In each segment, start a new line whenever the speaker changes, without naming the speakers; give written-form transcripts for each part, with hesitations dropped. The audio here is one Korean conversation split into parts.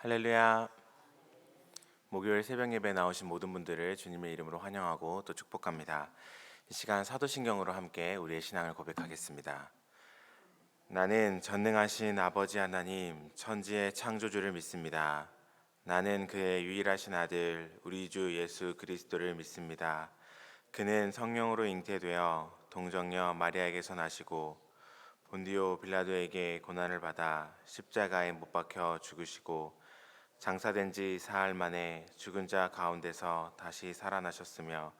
할렐루야. 목요일 새벽 예배에 나오신 모든 분들을 주님의 이름으로 환영하고 또 축복합니다. 이 시간 사도신경으로 함께 우리의 신앙을 고백하겠습니다. 나는 전능하신 아버지 하나님, 천지의 창조주를 믿습니다. 나는 그의 유일하신 아들, 우리 주 예수 그리스도를 믿습니다. 그는 성령으로 잉태되어 동정녀 마리아에게서 나시고 본디오 빌라도에게 고난을 받아 십자가에 못 박혀 죽으시고 장사된 지 사흘 만에 죽은 자 가운데서 다시 살아나셨으며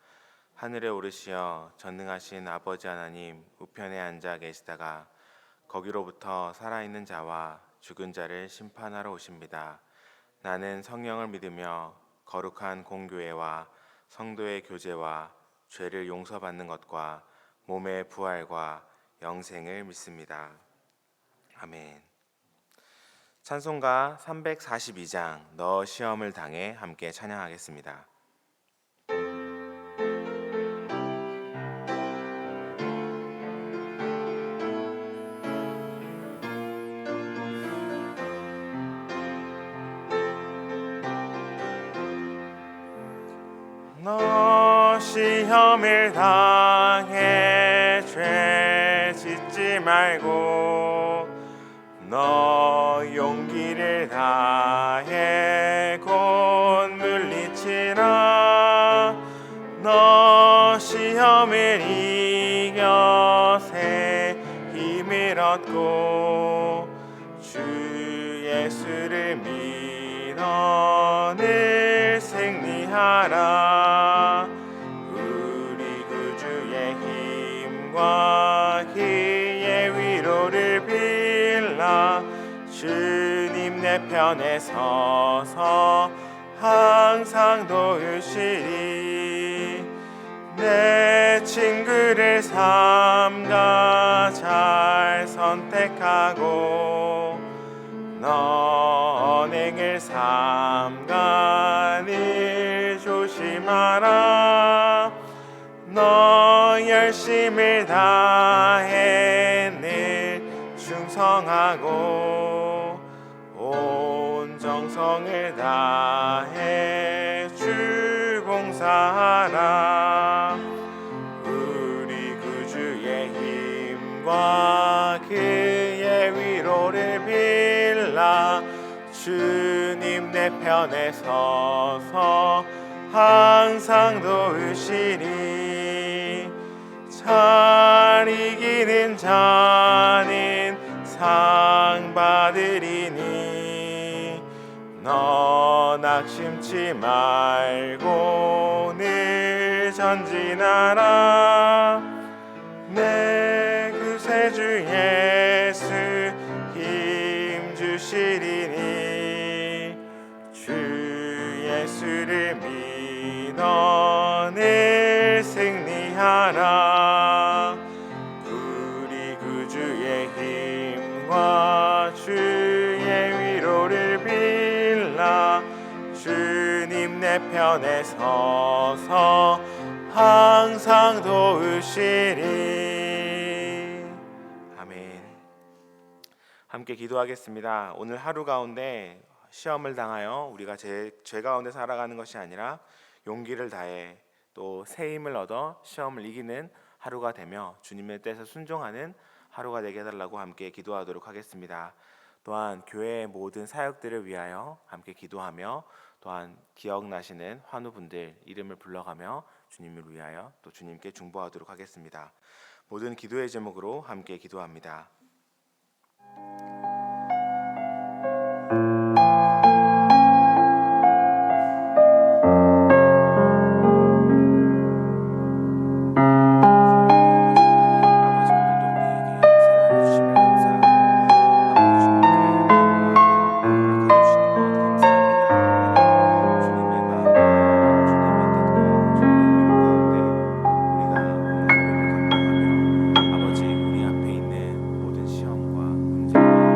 하늘에 오르시어 전능하신 아버지 하나님 우편에 앉아 계시다가 거기로부터 살아있는 자와 죽은 자를 심판하러 오십니다. 나는 성령을 믿으며 거룩한 공교회와 성도의 교제와 죄를 용서받는 것과 몸의 부활과 영생을 믿습니다. 아멘. 찬송가 342장 너 시험을 당해 함께 찬양하겠습니다. 너 시험을 당해 죄 짓지 말고 너 용기를 다해 곧 물리치라. 너 시험을 이겨 새 힘을 얻고 주 예수를 믿어 늘 승리하라. 우리 구주의 힘과 그의 위로를 빌라. 주님 내 편에 서서 항상 도우시리. 내 친구를 삼가 잘 선택하고 너 언행을 삼가 늘 조심하라. 너 열심을 다해 늘 충성하고 온 정성을 다해 주 봉사하라. 우리 구주의 힘과 그의 위로를 빌라. 주님 내 편에 서서 항상 도우시리. 잘 이기는 자는 상 받으리니 너 낙심치 말고 늘 전진하라. 내 구세주 예수 힘 주시리니 주 예수를 믿어 늘 승리하라. 우리 구주의 힘과 주의 위로를 빌라. 주님 내 편에 서서 항상 도우시리. 아멘. 함께 기도하겠습니다. 오늘 하루 가운데 시험을 당하여 우리가 죄 가운데 살아가는 것이 아니라 용기를 다해 또 새 힘을 얻어 시험을 이기는 하루가 되며 주님의 뜻에 순종하는 하루가 되게 해달라고 함께 기도하도록 하겠습니다. 또한 교회의 모든 사역들을 위하여 함께 기도하며 또한 기억나시는 환우분들 이름을 불러가며 주님을 위하여 또 주님께 중보하도록 하겠습니다. 모든 기도의 제목으로 함께 기도합니다. 아버지 우리 앞에 있는 모든 시험과 문제와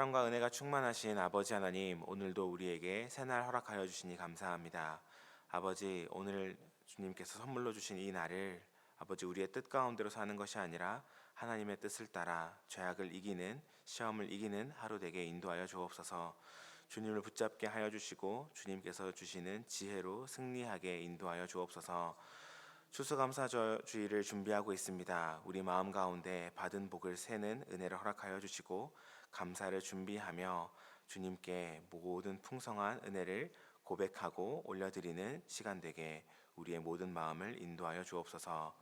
사랑과 은혜가 충만하신 아버지 하나님, 오늘도 우리에게 새날 허락하여 주시니 감사합니다. 아버지, 오늘 주님께서 선물로 주신 이 날을 아버지 우리의 뜻 가운데로 사는 것이 아니라 하나님의 뜻을 따라 죄악을 이기는, 시험을 이기는 하루 되게 인도하여 주옵소서. 주님을 붙잡게 하여 주시고 주님께서 주시는 지혜로 승리하게 인도하여 주옵소서. 추수감사주의를 준비하고 있습니다. 우리 마음 가운데 받은 복을 세는 은혜를 허락하여 주시고 감사를 준비하며 주님께 모든 풍성한 은혜를 고백하고 올려드리는 시간 되게 우리의 모든 마음을 인도하여 주옵소서.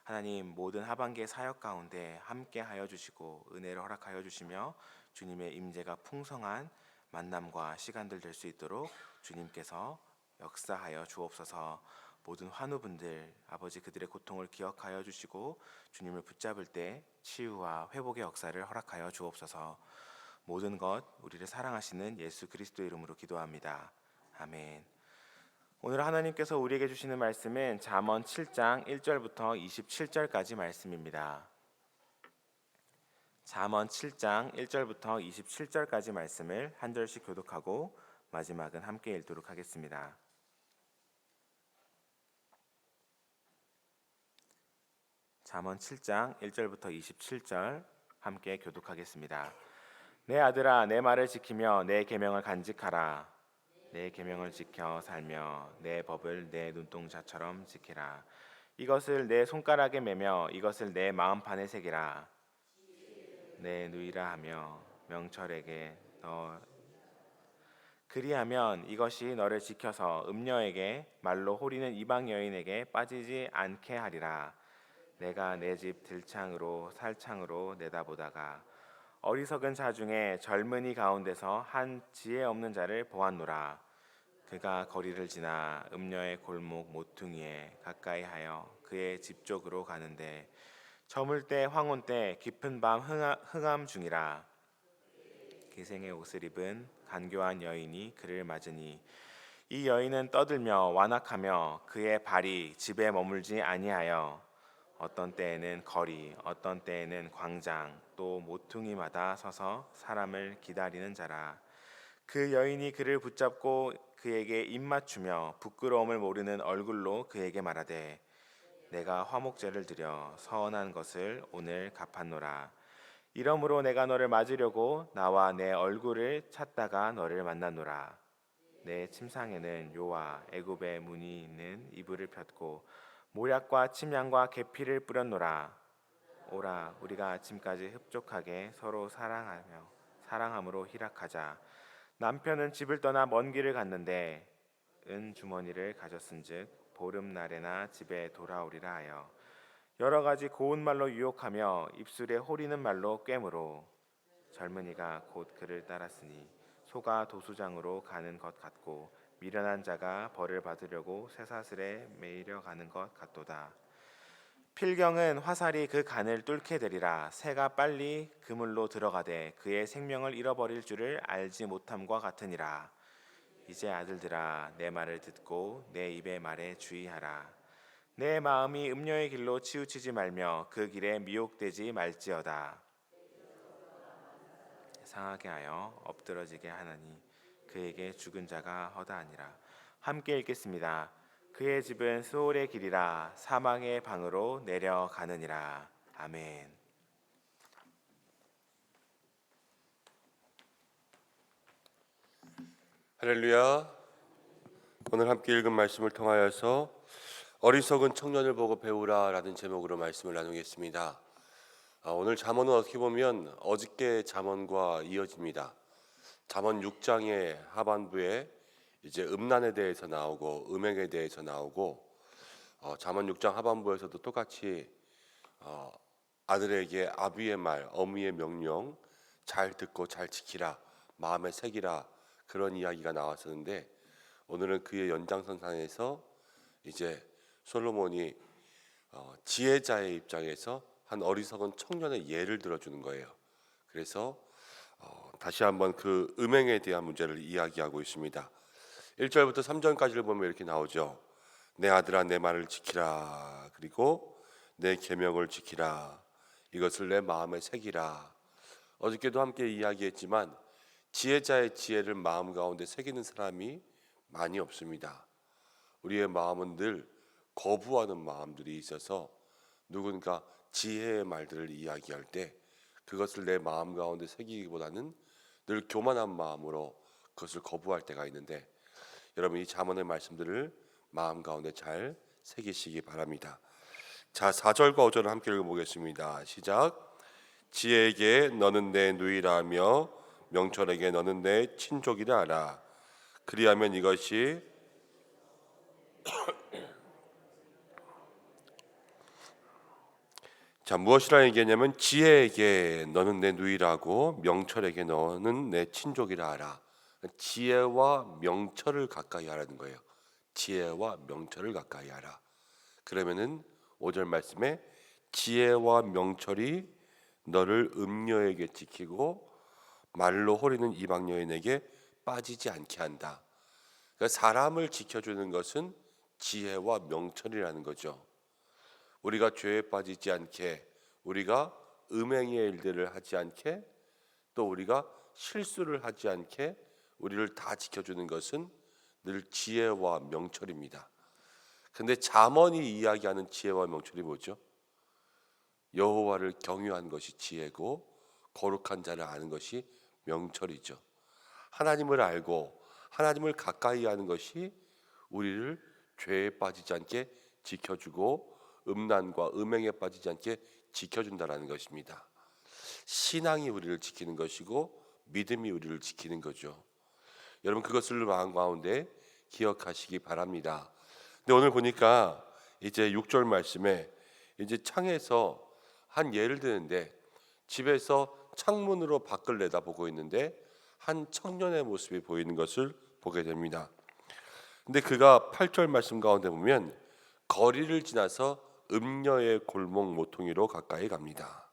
하나님, 모든 하반기의 사역 가운데 함께 하여 주시고 은혜를 허락하여 주시며 주님의 임재가 풍성한 만남과 시간들 될 수 있도록 주님께서 역사하여 주옵소서. 모든 환우분들 아버지 그들의 고통을 기억하여 주시고 주님을 붙잡을 때 치유와 회복의 역사를 허락하여 주옵소서. 모든 것 우리를 사랑하시는 예수 그리스도의 이름으로 기도합니다. 아멘. 오늘 하나님께서 우리에게 주시는 말씀은 잠언 7장 1절부터 27절까지 말씀입니다. 잠언 7장 1절부터 27절까지 말씀을 한 절씩 교독하고 마지막은 함께 읽도록 하겠습니다. 잠언 7장 1절부터 27절 함께 교독하겠습니다. 내 아들아, 내 말을 지키며 내 계명을 간직하라. 내 계명을 지켜 살며 내 법을 내 눈동자처럼 지키라. 이것을 내 손가락에 매며 이것을 내 마음판에 새기라. 내 누이라 하며 명철에게 너 그리하면 이것이 너를 지켜서 음녀에게 말로 호리는 이방 여인에게 빠지지 않게 하리라. 내가 내 집 들창으로 살창으로 내다보다가 어리석은 자 중에 젊은이 가운데서 한 지혜 없는 자를 보았노라. 그가 거리를 지나 음녀의 골목 모퉁이에 가까이 하여 그의 집 쪽으로 가는데 저물 때 황혼 때 깊은 밤 흥함 중이라. 기생의 옷을 입은 간교한 여인이 그를 맞으니 이 여인은 떠들며 완악하며 그의 발이 집에 머물지 아니하여 어떤 때에는 거리, 어떤 때에는 광장, 또 모퉁이마다 서서 사람을 기다리는 자라. 그 여인이 그를 붙잡고 그에게 입맞추며 부끄러움을 모르는 얼굴로 그에게 말하되 내가 화목제를 드려 서원한 것을 오늘 갚았노라. 이러므로 내가 너를 맞으려고 나와 내 얼굴을 찾다가 너를 만났노라. 내 침상에는 요와 애굽의 문이 있는 이불을 폈고 모략과 침향과 계피를 뿌렸노라. 오라, 우리가 아침까지 흡족하게 서로 사랑함으로 희락하자. 남편은 집을 떠나 먼 길을 갔는데 은 주머니를 가졌은즉 보름날에나 집에 돌아오리라 하여 여러 가지 고운 말로 유혹하며 입술에 호리는 말로 꿰므로 젊은이가 곧 그를 따랐으니 소가 도수장으로 가는 것 같고 미련한 자가 벌을 받으려고 쇠사슬에 매이려 가는 것 같도다. 필경은 화살이 그 간을 뚫게 되리라. 새가 빨리 그물로 들어가되 그의 생명을 잃어버릴 줄을 알지 못함과 같으니라. 이제 아들들아, 내 말을 듣고 내 입의 말에 주의하라. 내 마음이 음녀의 길로 치우치지 말며 그 길에 미혹되지 말지어다. 상하게 하여 엎드러지게 하나니 그에게 죽은 자가 허다하니라. 함께 읽겠습니다. 그의 집은 스올의 길이라 사망의 방으로 내려가느니라. 아멘.
할렐루야. 오늘 함께 읽은 말씀을 통하여서 어리석은 청년을 보고 배우라 라는 제목으로 말씀을 나누겠습니다. 오늘 잠언은 어떻게 보면 어저께 잠언과 이어집니다. 잠언 6장의 하반부에 이제 음란에 대해서 나오고 음행에 대해서 나오고 잠언 6장 하반부에서도 똑같이 아들에게 아비의 말, 어미의 명령 잘 듣고 잘 지키라, 마음에 새기라 그런 이야기가 나왔었는데 오늘은 그의 연장선상에서 이제 솔로몬이 지혜자의 입장에서 한 어리석은 청년의 예를 들어주는 거예요. 그래서 다시 한번 그 음행에 대한 문제를 이야기하고 있습니다. 1절부터 3절까지를 보면 이렇게 나오죠. 내 아들아, 내 말을 지키라. 그리고 내 계명을 지키라. 이것을 내 마음에 새기라. 어저께도 함께 이야기했지만 지혜자의 지혜를 마음 가운데 새기는 사람이 많이 없습니다. 우리의 마음은 늘 거부하는 마음들이 있어서 누군가 지혜의 말들을 이야기할 때 그것을 내 마음 가운데 새기기보다는 늘 교만한 마음으로 그것을 거부할 때가 있는데, 여러분 이 잠언의 말씀들을 마음 가운데 잘 새기시기 바랍니다. 자, 4절과 5절을 함께 읽어보겠습니다. 시작. 지혜에게 너는 내 누이라며 명철에게 너는 내 친족이라 하라. 그리하면 이것이 자, 무엇이라 얘기했냐면 지혜에게 너는 내 누이라고 명철에게 너는 내 친족이라 하라. 지혜와 명철을 가까이 하라는 거예요. 지혜와 명철을 가까이 하라. 그러면은 5절 말씀에 지혜와 명철이 너를 음녀에게 지키고 말로 호리는 이방 여인에게 빠지지 않게 한다. 그러니까 사람을 지켜주는 것은 지혜와 명철이라는 거죠. 우리가 죄에 빠지지 않게, 우리가 음행의 일들을 하지 않게, 또 우리가 실수를 하지 않게 우리를 다 지켜주는 것은 늘 지혜와 명철입니다. 근데 잠언이 이야기하는 지혜와 명철이 뭐죠? 여호와를 경유한 것이 지혜고 거룩한 자를 아는 것이 명철이죠. 하나님을 알고 하나님을 가까이 하는 것이 우리를 죄에 빠지지 않게 지켜주고 음란과 음행에 빠지지 않게 지켜준다라는 것입니다. 신앙이 우리를 지키는 것이고 믿음이 우리를 지키는 거죠. 여러분 그것을 마음 가운데 기억하시기 바랍니다. 근데 오늘 보니까 이제 6절 말씀에 이제 창에서 한 예를 드는데, 집에서 창문으로 밖을 내다보고 있는데 한 청년의 모습이 보이는 것을 보게 됩니다. 근데 그가 8절 말씀 가운데 보면 거리를 지나서 음녀의 골목 모퉁이로 가까이 갑니다.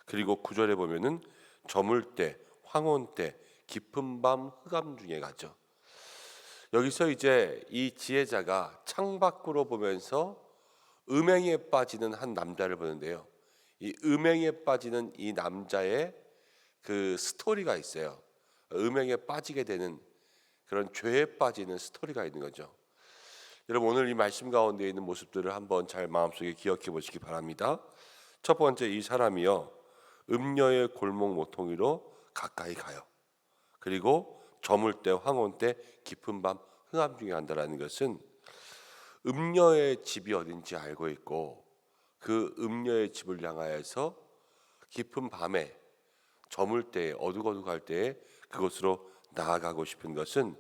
그리고 9절에 보면은 저물 때, 황혼 때, 깊은 밤 흑암 중에 가죠. 여기서 이제 이 지혜자가 창밖으로 보면서 음행에 빠지는 한 남자를 보는데요. 이 음행에 빠지는 이 남자의 그 스토리가 있어요. 음행에 빠지게 되는 그런 죄에 빠지는 스토리가 있는 거죠. 여러분 오늘 이 말씀 가운데 있는 모습들을 한번 잘 마음속에 기억해 보시기 바랍니다. 첫 번째, 이 사람이요 음녀의 골목 모퉁이로 가까이 가요. 그리고 저물 때, 황혼 때, 깊은 밤 흑암 중에 간다라는 것은 음녀의 집이 어딘지 알고 있고 그 음녀의 집을 향하여서 깊은 밤에 저물 때, 어둑어둑할 때에 그곳으로 나아가고 싶은 것은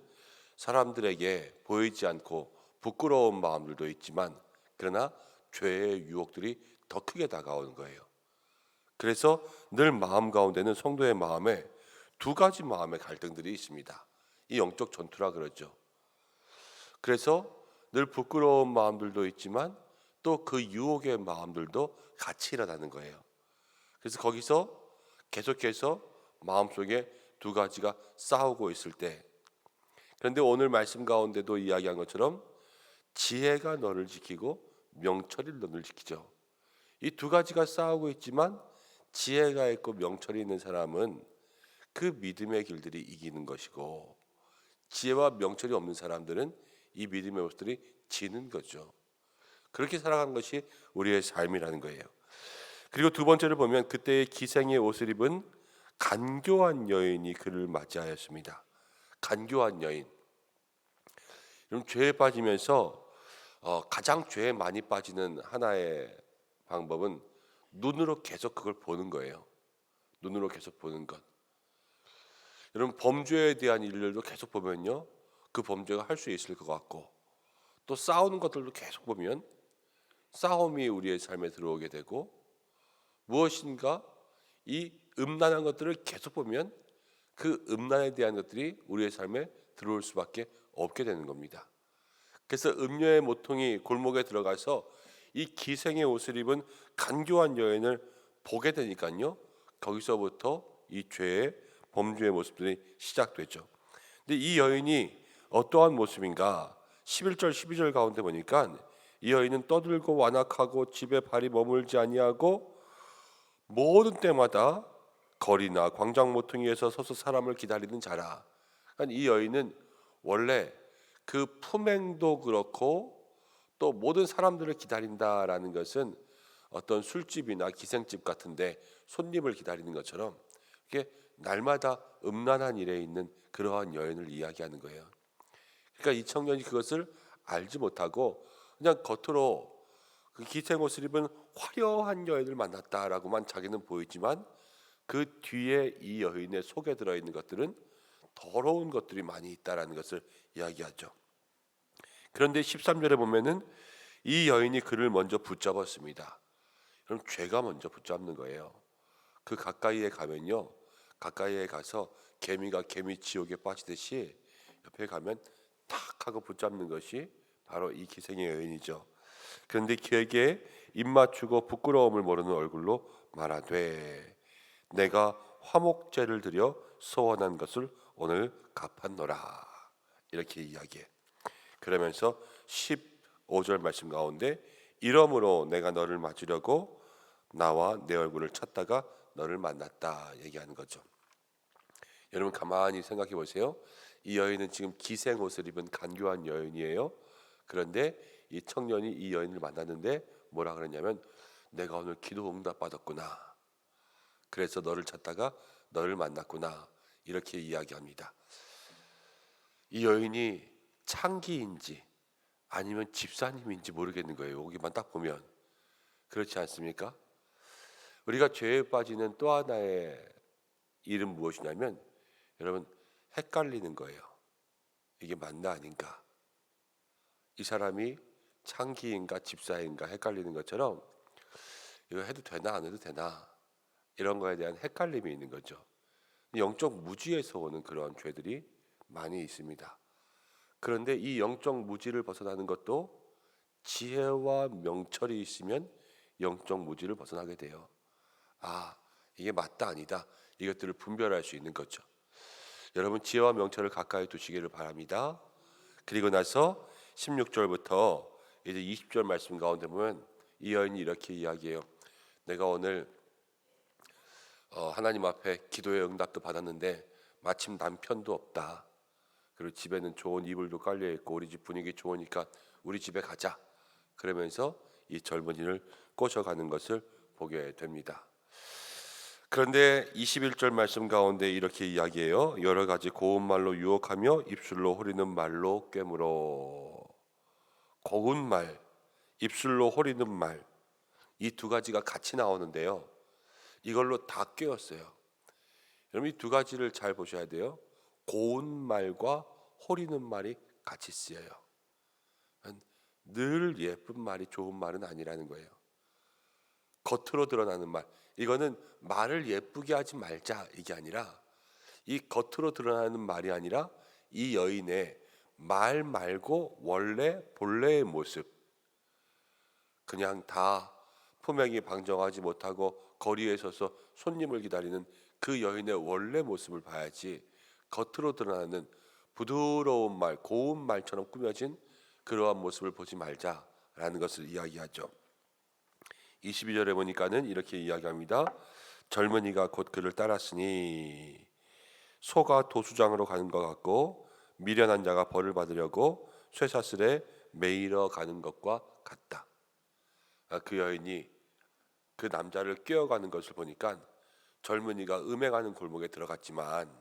사람들에게 보이지 않고 부끄러운 마음들도 있지만 그러나 죄의 유혹들이 더 크게 다가오는 거예요. 그래서 늘 마음 가운데는 성도의 마음에 두 가지 마음의 갈등들이 있습니다. 이 영적 전투라 그러죠. 그래서 늘 부끄러운 마음들도 있지만 또 그 유혹의 마음들도 같이 일어나는 거예요. 그래서 거기서 계속해서 마음속에 두 가지가 싸우고 있을 때, 그런데 오늘 말씀 가운데도 이야기한 것처럼 지혜가 너를 지키고 명철이 너를 지키죠. 이 두 가지가 싸우고 있지만 지혜가 있고 명철이 있는 사람은 그 믿음의 길들이 이기는 것이고, 지혜와 명철이 없는 사람들은 이 믿음의 모습들이 지는 거죠. 그렇게 살아가는 것이 우리의 삶이라는 거예요. 그리고 두 번째를 보면 그때의 기생의 옷을 입은 간교한 여인이 그를 맞이하였습니다. 간교한 여인. 여러분 죄에 빠지면서 가장 죄에 많이 빠지는 하나의 방법은 눈으로 계속 그걸 보는 거예요. 눈으로 계속 보는 것. 여러분 범죄에 대한 일들도 계속 보면요, 그 범죄가 할 수 있을 것 같고, 또 싸우는 것들도 계속 보면 싸움이 우리의 삶에 들어오게 되고, 무엇인가 이 음란한 것들을 계속 보면 그 음란에 대한 것들이 우리의 삶에 들어올 수밖에 없게 되는 겁니다. 그래서 음녀의 모퉁이 골목에 들어가서 이 기생의 옷을 입은 간교한 여인을 보게 되니까요, 거기서부터 이 죄의 범죄의 모습들이 시작되죠. 근데 이 여인이 어떠한 모습인가? 11절 12절 가운데 보니까 이 여인은 떠들고 완악하고 집에 발이 머물지 아니하고 모든 때마다 거리나 광장 모퉁이에서 서서 사람을 기다리는 자라. 그러니까 이 여인은 원래 그 품행도 그렇고 또 모든 사람들을 기다린다라는 것은 어떤 술집이나 기생집 같은데 손님을 기다리는 것처럼 이게 날마다 음란한 일에 있는 그러한 여인을 이야기하는 거예요. 그러니까 이 청년이 그것을 알지 못하고 그냥 겉으로 그 기생 옷을 입은 화려한 여인을 만났다라고만 자기는 보이지만 그 뒤에 이 여인의 속에 들어있는 것들은 더러운 것들이 많이 있다라는 것을 이야기하죠. 그런데 13절에 보면은 이 여인이 그를 먼저 붙잡았습니다. 그럼 죄가 먼저 붙잡는 거예요. 그 가까이에 가면요, 가까이에 가서 개미가 개미 지옥에 빠지듯이 옆에 가면 탁 하고 붙잡는 것이 바로 이 기생의 여인이죠. 그런데 그에게 입 맞추고 부끄러움을 모르는 얼굴로 말하되 내가 화목제를 드려 소원한 것을 오늘 갚았노라. 이렇게 이야기해. 그러면서 15절 말씀 가운데 이러므로 내가 너를 맞으려고 나와 내 얼굴을 찾다가 너를 만났다 얘기하는 거죠. 여러분 가만히 생각해 보세요. 이 여인은 지금 기생 옷을 입은 간교한 여인이에요. 그런데 이 청년이 이 여인을 만났는데 뭐라 그러냐면 내가 오늘 기도 응답 받았구나. 그래서 너를 찾다가 너를 만났구나. 이렇게 이야기합니다. 이 여인이 창기인지 아니면 집사님인지 모르겠는 거예요. 여기만 딱 보면. 그렇지 않습니까? 우리가 죄에 빠지는 또 하나의 일은 무엇이냐면 여러분 헷갈리는 거예요. 이게 맞나 아닌가? 이 사람이 창기인가 집사인가 헷갈리는 것처럼 이거 해도 되나 안 해도 되나 이런 거에 대한 헷갈림이 있는 거죠. 영적 무지에서 오는 그런 죄들이 많이 있습니다. 그런데 이 영적 무지를 벗어나는 것도 지혜와 명철이 있으면 영적 무지를 벗어나게 돼요. 아, 이게 맞다 아니다. 이것들을 분별할 수 있는 거죠. 여러분 지혜와 명철을 가까이 두시기를 바랍니다. 그리고 나서 16절부터 이제 20절 말씀 가운데 보면 이 여인이 이렇게 이야기해요. 내가 오늘 하나님 앞에 기도의 응답도 받았는데 마침 남편도 없다. 그리고 집에는 좋은 이불도 깔려 있고 우리 집 분위기 좋으니까 우리 집에 가자. 그러면서 이 젊은이를 꼬셔가는 것을 보게 됩니다. 그런데 21절 말씀 가운데 이렇게 이야기해요. 여러 가지 고운 말로 유혹하며 입술로 호리는 말로 꿰물어. 고운 말, 입술로 호리는 말, 이 두 가지가 같이 나오는데요. 이걸로 다 꿰었어요. 여러분 이 두 가지를 잘 보셔야 돼요. 고운 말과 호리는 말이 같이 쓰여요. 늘 예쁜 말이 좋은 말은 아니라는 거예요. 겉으로 드러나는 말, 이거는 말을 예쁘게 하지 말자 이게 아니라 이 겉으로 드러나는 말이 아니라 이 여인의 말 말고 원래 본래의 모습, 그냥 다 품행이 방정하지 못하고 거리에 서서 손님을 기다리는 그 여인의 원래 모습을 봐야지 겉으로 드러나는 부드러운 말, 고운 말처럼 꾸며진 그러한 모습을 보지 말자라는 것을 이야기하죠. 22절에 보니까는 이렇게 이야기합니다. 젊은이가 곧 그를 따랐으니 소가 도수장으로 가는 것 같고 미련한 자가 벌을 받으려고 쇠사슬에 매이러 가는 것과 같다. 그 여인이 그 남자를 꿰어가는 것을 보니까 젊은이가 음행하는 골목에 들어갔지만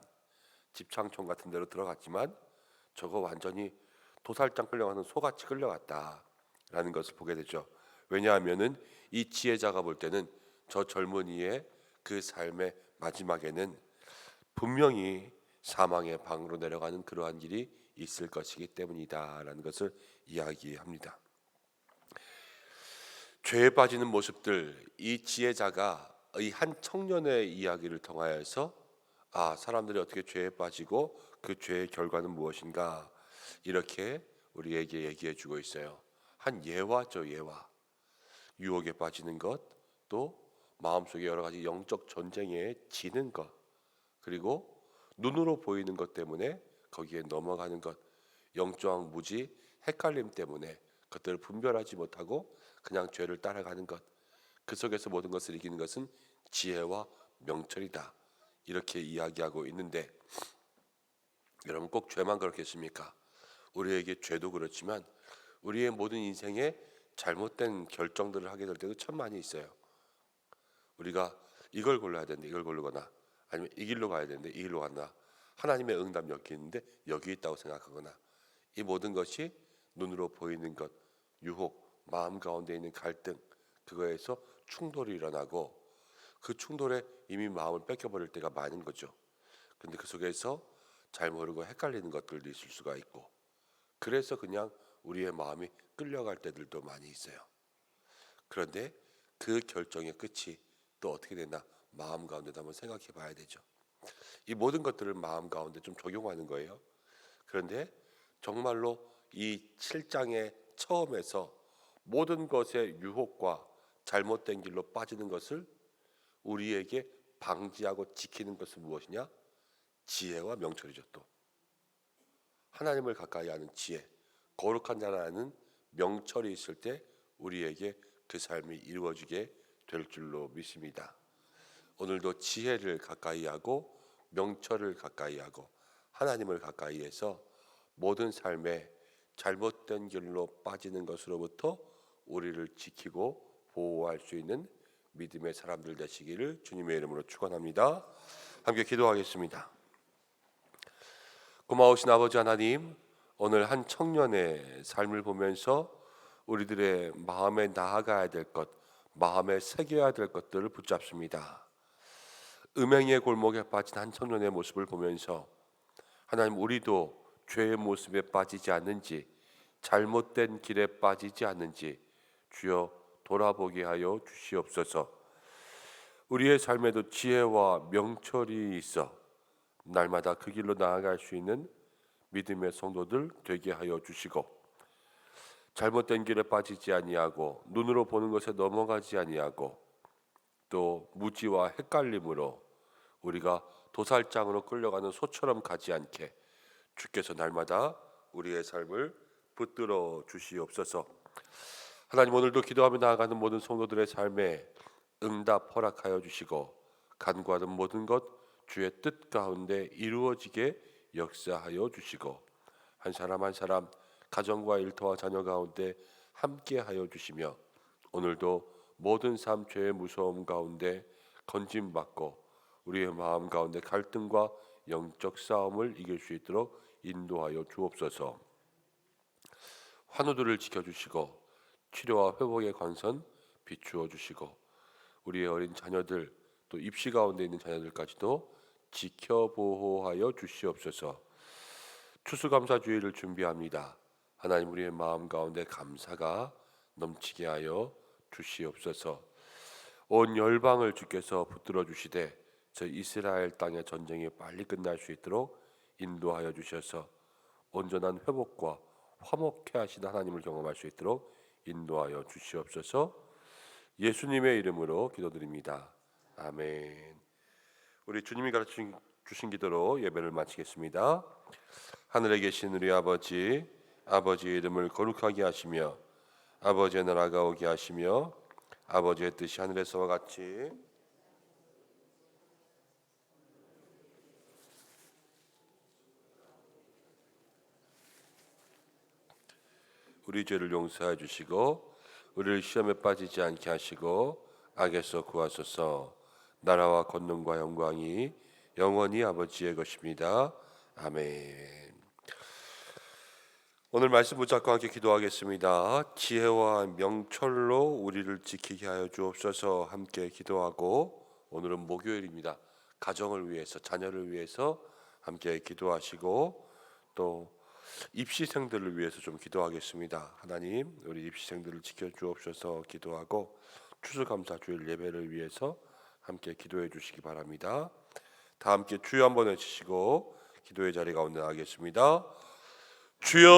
집창촌 같은 데로 들어갔지만 저거 완전히 도살장 끌려가는 소같이 끌려갔다라는 것을 보게 되죠. 왜냐하면은 이 지혜자가 볼 때는 저 젊은이의 그 삶의 마지막에는 분명히 사망의 방으로 내려가는 그러한 일이 있을 것이기 때문이다라는 것을 이야기합니다. 죄에 빠지는 모습들, 이 지혜자가 이 한 청년의 이야기를 통하여서 사람들이 어떻게 죄에 빠지고 그 죄의 결과는 무엇인가 이렇게 우리에게 얘기해 주고 있어요. 한 예화죠, 예화. 유혹에 빠지는 것, 또 마음속에 여러 가지 영적 전쟁에 지는 것, 그리고 눈으로 보이는 것 때문에 거기에 넘어가는 것, 영적 무지, 헷갈림 때문에 그것들을 분별하지 못하고 그냥 죄를 따라가는 것, 그 속에서 모든 것을 이기는 것은 지혜와 명철이다 이렇게 이야기하고 있는데, 여러분 꼭 죄만 그렇겠습니까? 우리에게 죄도 그렇지만 우리의 모든 인생에 잘못된 결정들을 하게 될 때도 참 많이 있어요. 우리가 이걸 골라야 되는데 이걸 고르거나, 아니면 이 길로 가야 되는데 이 길로 간다. 하나님의 응답 여기 있는데 여기 있다고 생각하거나, 이 모든 것이 눈으로 보이는 것, 유혹, 마음 가운데 있는 갈등, 그거에서 충돌이 일어나고 그 충돌에 이미 마음을 뺏겨버릴 때가 많은 거죠. 근데 그 속에서 잘 모르고 헷갈리는 것들도 있을 수가 있고, 그래서 그냥 우리의 마음이 끌려갈 때들도 많이 있어요. 그런데 그 결정의 끝이 또 어떻게 되나 마음 가운데도 한번 생각해 봐야 되죠. 이 모든 것들을 마음 가운데 좀 적용하는 거예요. 그런데 정말로 이 7장의 처음에서 모든 것의 유혹과 잘못된 길로 빠지는 것을 우리에게 방지하고 지키는 것은 무엇이냐? 지혜와 명철이죠. 또 하나님을 가까이 하는 지혜, 거룩한 자라는 명철이 있을 때 우리에게 그 삶이 이루어지게 될 줄로 믿습니다. 오늘도 지혜를 가까이 하고 명철을 가까이 하고 하나님을 가까이 해서 모든 삶에 잘못된 길로 빠지는 것으로부터 우리를 지키고 보호할 수 있는 믿음의 사람들 되시기를 주님의 이름으로 축원합니다. 함께 기도하겠습니다. 고마우신 아버지 하나님, 오늘 한 청년의 삶을 보면서 우리들의 마음에 나아가야 될 것, 마음에 새겨야 될 것들을 붙잡습니다. 음행의 골목에 빠진 한 청년의 모습을 보면서 하나님, 우리도 죄의 모습에 빠지지 않는지, 잘못된 길에 빠지지 않는지 주여 돌아보게 하여 주시옵소서. 우리의 삶에도 지혜와 명철이 있어 날마다 그 길로 나아갈 수 있는 믿음의 성도들 되게 하여 주시고, 잘못된 길에 빠지지 아니하고 눈으로 보는 것에 넘어가지 아니하고 또 무지와 헷갈림으로 우리가 도살장으로 끌려가는 소처럼 가지 않게 주께서 날마다 우리의 삶을 붙들어 주시옵소서. 하나님, 오늘도 기도하며 나아가는 모든 성도들의 삶에 응답 허락하여 주시고 간구하는 모든 것 주의 뜻 가운데 이루어지게 역사하여 주시고, 한 사람 한 사람 가정과 일터와 자녀 가운데 함께하여 주시며, 오늘도 모든 삶 죄의 무서움 가운데 건짐받고 우리의 마음 가운데 갈등과 영적 싸움을 이길 수 있도록 인도하여 주옵소서. 환우들을 지켜주시고 치료와 회복의 관선 비추어 주시고, 우리의 어린 자녀들 또 입시 가운데 있는 자녀들까지도 지켜 보호하여 주시옵소서. 추수감사주의를 준비합니다. 하나님, 우리의 마음 가운데 감사가 넘치게 하여 주시옵소서. 온 열방을 주께서 붙들어 주시되 저 이스라엘 땅의 전쟁이 빨리 끝날 수 있도록 인도하여 주셔서 온전한 회복과 화목케 하시는 하나님을 경험할 수 있도록 인도하여 주시옵소서. 예수님의 이름으로 기도드립니다. 아멘. 우리 주님이 가르쳐 주신 기도로 예배를 마치겠습니다. 하늘에 계신 우리 아버지, 아버지의 이름을 거룩하게 하시며 아버지의 나라가 오게 하시며 아버지의 뜻이 하늘에서와 같이 우리 죄를 용서해 주시고 우리를 시험에 빠지지 않게 하시고 악에서 구하소서. 나라와 권능과 영광이 영원히 아버지의 것입니다. 아멘. 오늘 말씀 붙잡고 함께 기도하겠습니다. 지혜와 명철로 우리를 지키게 하여 주옵소서. 함께 기도하고, 오늘은 목요일입니다. 가정을 위해서, 자녀를 위해서 함께 기도하시고 또 입시생들을 위해서 좀 기도하겠습니다. 하나님, 우리 입시생들을 지켜주옵소서 기도하고 추수감사주일 예배를 위해서 함께 기도해 주시기 바랍니다. 다 함께 주여 한번 외치시고 기도의 자리 가운데 나가겠습니다. 주여